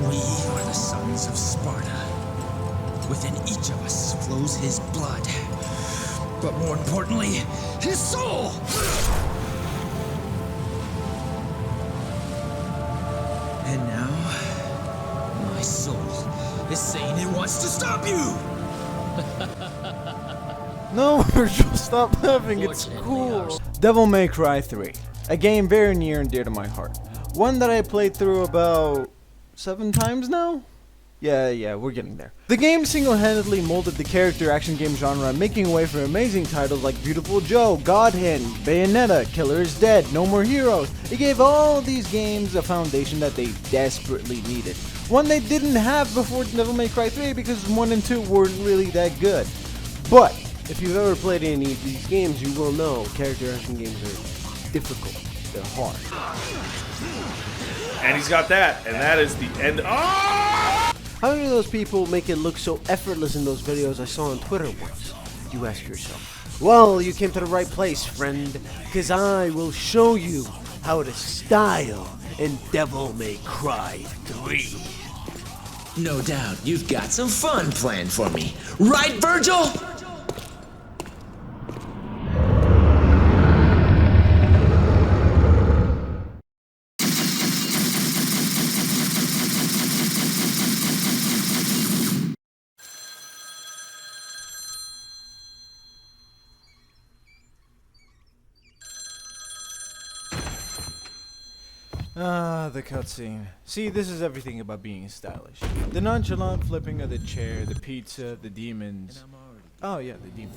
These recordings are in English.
We are the sons of Sparta. Within each of us flows his blood, but more importantly, his soul! And now, my soul is saying it wants to stop you! No, Virgil, stop laughing, it's cool. Devil May Cry 3, a game very near and dear to my heart. One that I played through about 7 times now? Yeah, we're getting there. The game single-handedly molded the character action game genre, making way for amazing titles like Beautiful Joe, God Hand, Bayonetta, Killer is Dead, No More Heroes. It gave all of these games a foundation that they desperately needed. One they didn't have before Devil May Cry 3 because 1 and 2 weren't really that good. But if you've ever played any of these games, you will know character action games are difficult. They're hard. And he's got that, and that is the end. Oh! How many of those people make it look so effortless in those videos I saw on Twitter once? You ask yourself. Well, you came to the right place, friend, because I will show you how to style in Devil May Cry 3. No doubt you've got some fun planned for me, right, Virgil? The cutscene. See, this is everything about being stylish. The nonchalant flipping of the chair, the pizza, the demons. Oh yeah, the demons.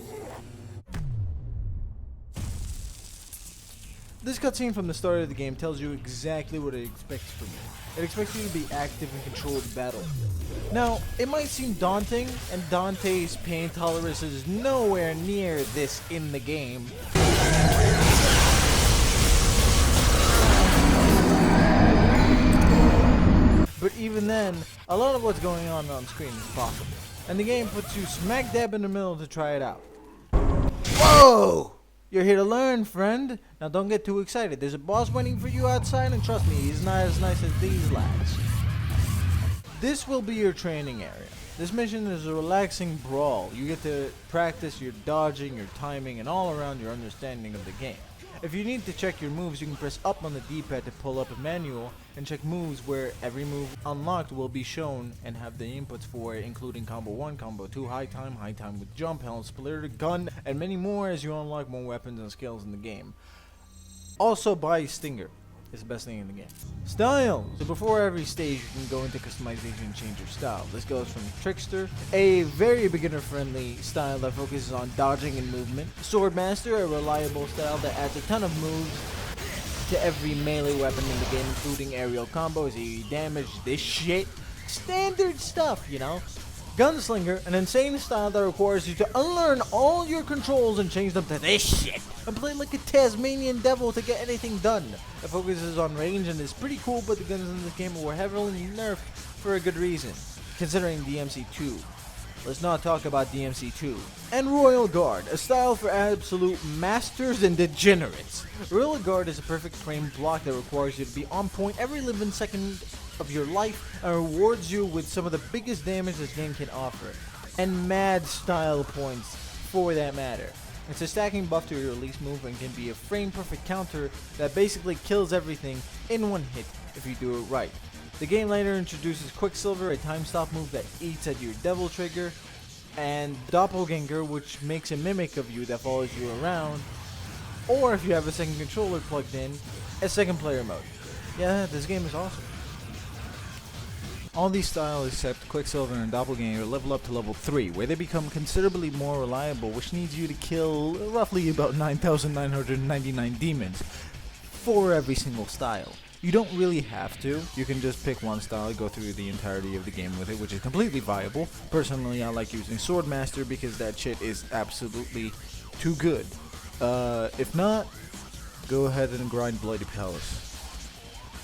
This cutscene from the start of the game tells you exactly what it expects from you. It expects you to be active and control the battlefield. Now, it might seem daunting, and Dante's pain tolerance is nowhere near this in the game. But even then, a lot of what's going on screen is possible. And the game puts you smack dab in the middle to try it out. Whoa! You're here to learn, friend. Now don't get too excited. There's a boss waiting for you outside, and trust me, he's not as nice as these lads. This will be your training area. This mission is a relaxing brawl. You get to practice your dodging, your timing, and all around your understanding of the game. If you need to check your moves, you can press up on the D-pad to pull up a manual and check moves where every move unlocked will be shown and have the inputs for it, including combo 1, combo 2, high time with jump, helmet splitter, gun, and many more as you unlock more weapons and skills in the game. Also buy Stinger. It's the best thing in the game. Style! So before every stage you can go into customization and change your style. This goes from Trickster, a very beginner friendly style that focuses on dodging and movement. Swordmaster, a reliable style that adds a ton of moves to every melee weapon in the game, including aerial combos, AoE damage, this shit. Standard stuff, you know? Gunslinger, an insane style that requires you to unlearn all your controls and change them to this shit, and play like a Tasmanian devil to get anything done. It focuses on range and is pretty cool, but the guns in this game were heavily nerfed for a good reason, considering DMC 2. Let's not talk about DMC 2. And Royal Guard, a style for absolute masters and degenerates. Royal Guard is a perfect frame block that requires you to be on point every living second of your life and rewards you with some of the biggest damage this game can offer, and mad style points for that matter. It's a stacking buff to your release move and can be a frame perfect counter that basically kills everything in one hit if you do it right. The game later introduces Quicksilver, a time stop move that eats at your devil trigger, and Doppelganger, which makes a mimic of you that follows you around, or if you have a second controller plugged in, a second player mode. Yeah, this game is awesome. All these styles except Quicksilver and Doppelganger level up to level 3, where they become considerably more reliable, which needs you to kill roughly about 9,999 demons for every single style. You don't really have to. You can just pick one style, go through the entirety of the game with it, which is completely viable. Personally, I like using Swordmaster because that shit is absolutely too good. If not, go ahead and grind Bloody Palace.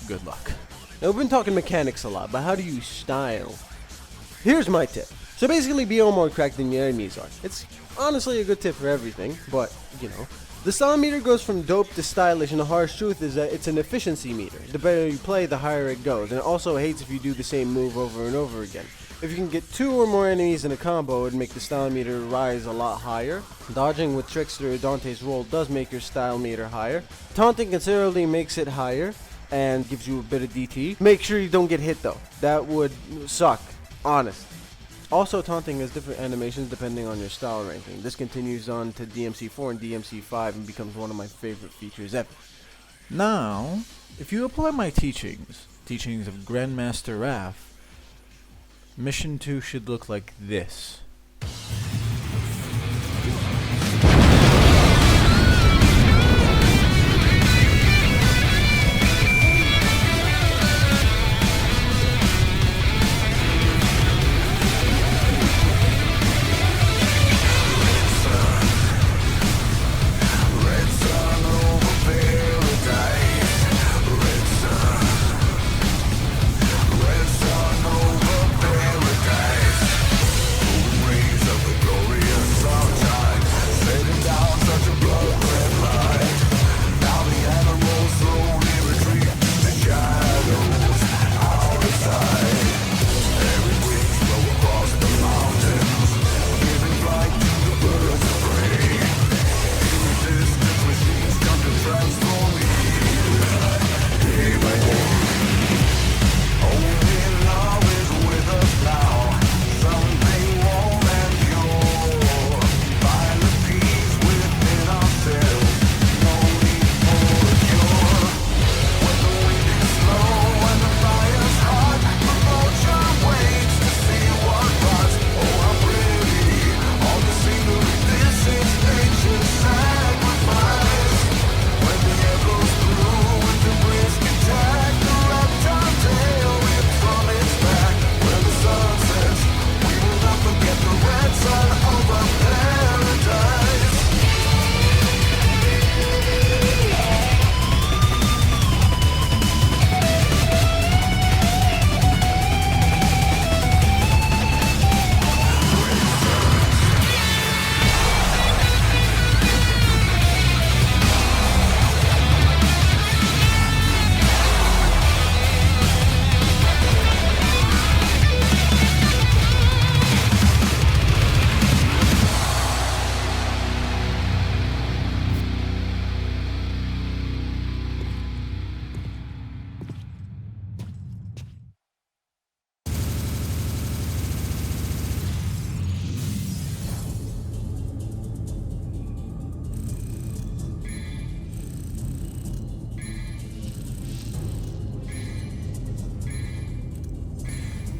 Good luck. Now, we've been talking mechanics a lot, but how do you style? Here's my tip. So basically, be more cracked than your enemies are. It's honestly a good tip for everything, but, you know, The style meter goes from dope to stylish, and the harsh truth is that it's an efficiency meter. The better you play, the higher it goes, and it also hates if you do the same move over and over again. If you can get 2 or more enemies in a combo, it would make the style meter rise a lot higher. Dodging with Trickster or Dante's roll does make your style meter higher. Taunting considerably makes it higher and gives you a bit of DT. Make sure you don't get hit though. That would suck, honest. Also, taunting has different animations depending on your style ranking. This continues on to DMC4 and DMC5 and becomes one of my favorite features ever. Now, if you apply my teachings of Grandmaster Raf, Mission 2 should look like this.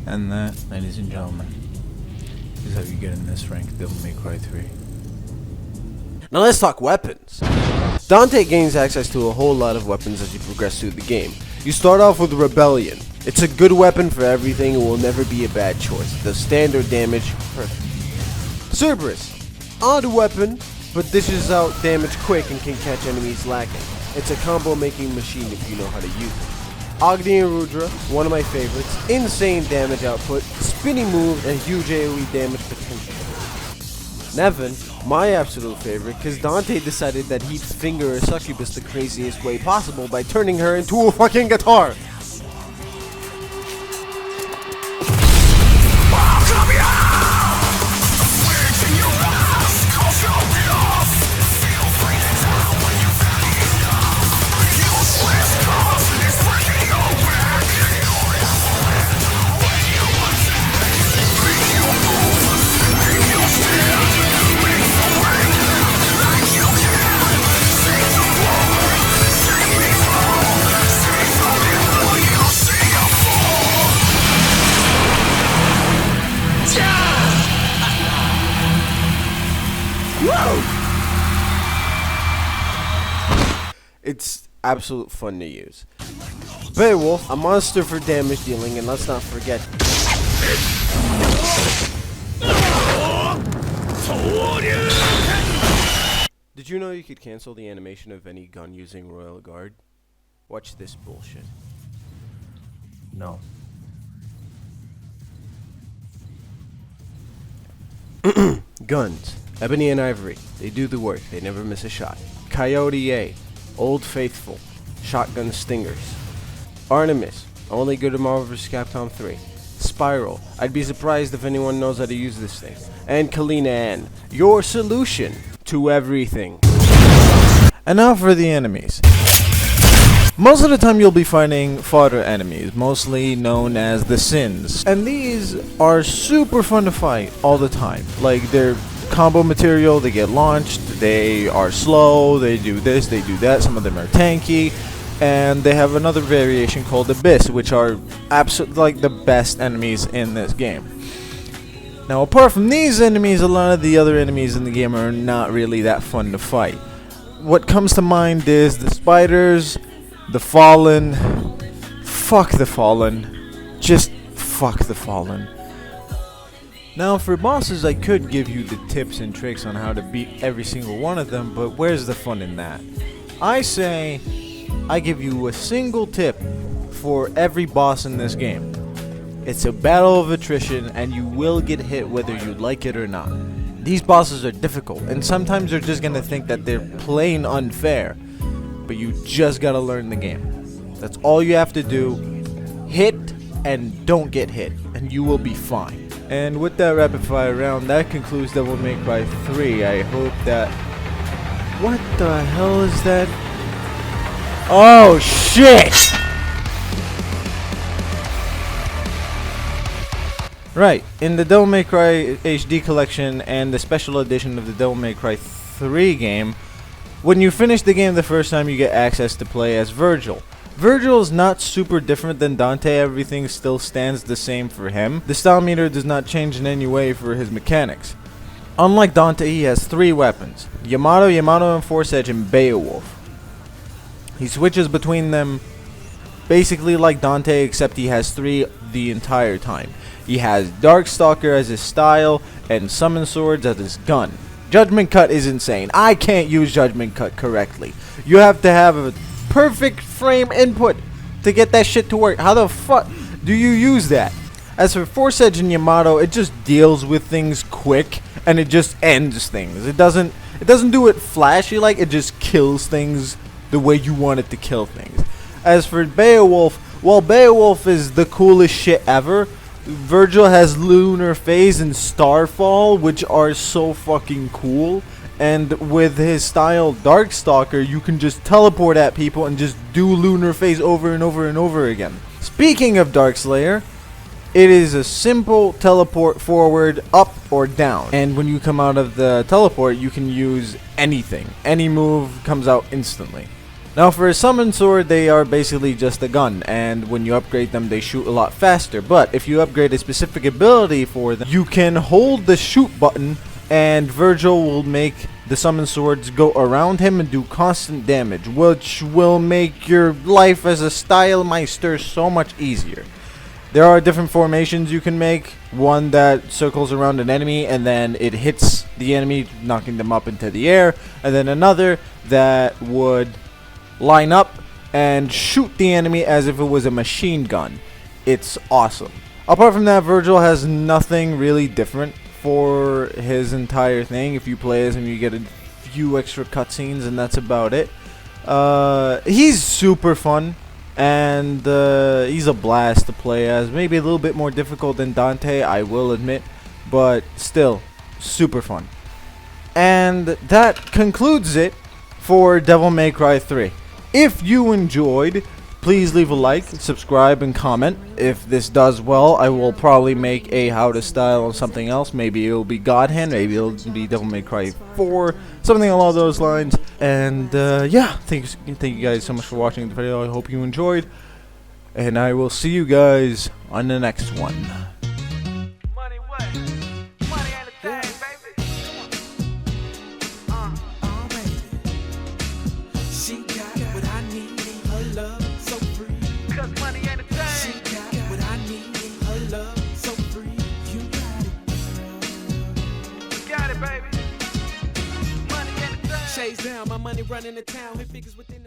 And that, ladies and gentlemen, is how you get in this rank, Devil May Cry 3. Now let's talk weapons. Dante gains access to a whole lot of weapons as you progress through the game. You start off with Rebellion. It's a good weapon for everything and will never be a bad choice. The standard damage, perfect. Cerberus, odd weapon, but dishes out damage quick and can catch enemies lacking. It's a combo making machine if you know how to use it. Agni and Rudra, one of my favorites, insane damage output, spinning moves, and huge AoE damage potential. Nevin, my absolute favorite, because Dante decided that he'd finger a succubus the craziest way possible by turning her into a fucking guitar. It's absolute fun to use. Beowulf, a monster for damage dealing, and let's not forget. Did you know you could cancel the animation of any gun using Royal Guard? Watch this bullshit. No. Guns. Ebony and ivory. They do the work. They never miss a shot. Coyote A, Old Faithful, Shotgun Stingers. Artemis, only good in Marvel vs. Capcom 3. Spiral, I'd be surprised if anyone knows how to use this thing. And Kalina Ann, your solution to everything. And now for the enemies. Most of the time you'll be fighting fodder enemies, mostly known as the Sins. And these are super fun to fight all the time. Like, they're combo material, they get launched, they are slow, they do this, they do that, some of them are tanky. And they have another variation called Abyss, which are absolutely like the best enemies in this game. Now, apart from these enemies, a lot of the other enemies in the game are not really that fun to fight. What comes to mind is the spiders, the Fallen. Fuck the Fallen. Just fuck the Fallen. Now, for bosses, I could give you the tips and tricks on how to beat every single one of them, but where's the fun in that? I say I give you a single tip for every boss in this game. It's a battle of attrition, and you will get hit whether you like it or not. These bosses are difficult, and sometimes you're just gonna think that they're plain unfair, but you just gotta learn the game. That's all you have to do. Hit and don't get hit, and you will be fine. And with that rapid fire round, that concludes Devil May Cry 3. I hope that... What the hell is that? Oh shit! Right, in the Devil May Cry HD collection and the special edition of the Devil May Cry 3 game, when you finish the game the first time, you get access to play as Virgil. Virgil is not super different than Dante, everything still stands the same for him. The style meter does not change in any way for his mechanics. Unlike Dante, he has 3 weapons: Yamato, and Force Edge, and Beowulf. He switches between them basically like Dante, except he has 3 the entire time. He has Darkstalker as his style, and Summon Swords as his gun. Judgment Cut is insane. I can't use Judgment Cut correctly. You have to have a perfect frame input to get that shit to work. How the fuck do you use that? As for Force Edge and Yamato, it just deals with things quick, and it just ends things. It doesn't do it flashy like, it just kills things the way you want it to kill things. As for Beowulf, while Beowulf is the coolest shit ever, Virgil has Lunar Phase and Starfall, which are so fucking cool. And with his style Darkstalker, you can just teleport at people and just do Lunar Phase over and over and over again. Speaking of Darkslayer, it is a simple teleport forward, up, or down. And when you come out of the teleport, you can use anything. Any move comes out instantly. Now for a Summon Sword, they are basically just a gun, and when you upgrade them, they shoot a lot faster. But if you upgrade a specific ability for them, you can hold the shoot button, and Virgil will make the Summon Swords go around him and do constant damage, which will make your life as a Style Meister so much easier. There are different formations you can make. One that circles around an enemy and then it hits the enemy, knocking them up into the air. And then another that would line up and shoot the enemy as if it was a machine gun. It's awesome. Apart from that, Virgil has nothing really different for his entire thing. If you play as him, you get a few extra cutscenes, and that's about it. He's super fun, and he's a blast to play as. Maybe a little bit more difficult than Dante, I will admit, but still super fun. And that concludes it for Devil May Cry 3. If you enjoyed, please leave a like, subscribe, and comment. If this does well, I will probably make a How to Style on something else. Maybe it'll be God Hand, maybe it'll be Devil May Cry 4, something along those lines. And yeah, thank you guys so much for watching the video. I hope you enjoyed, and I will see you guys on the next one. Money what? Money ain't a thing, baby. Oh, baby. She got what I need in her love, so free. Cause money ain't a She thing. got what I need in her love, so free. You got it. Got it, baby. Money ain't a thing. Shades down, my money running the town. Hit figures within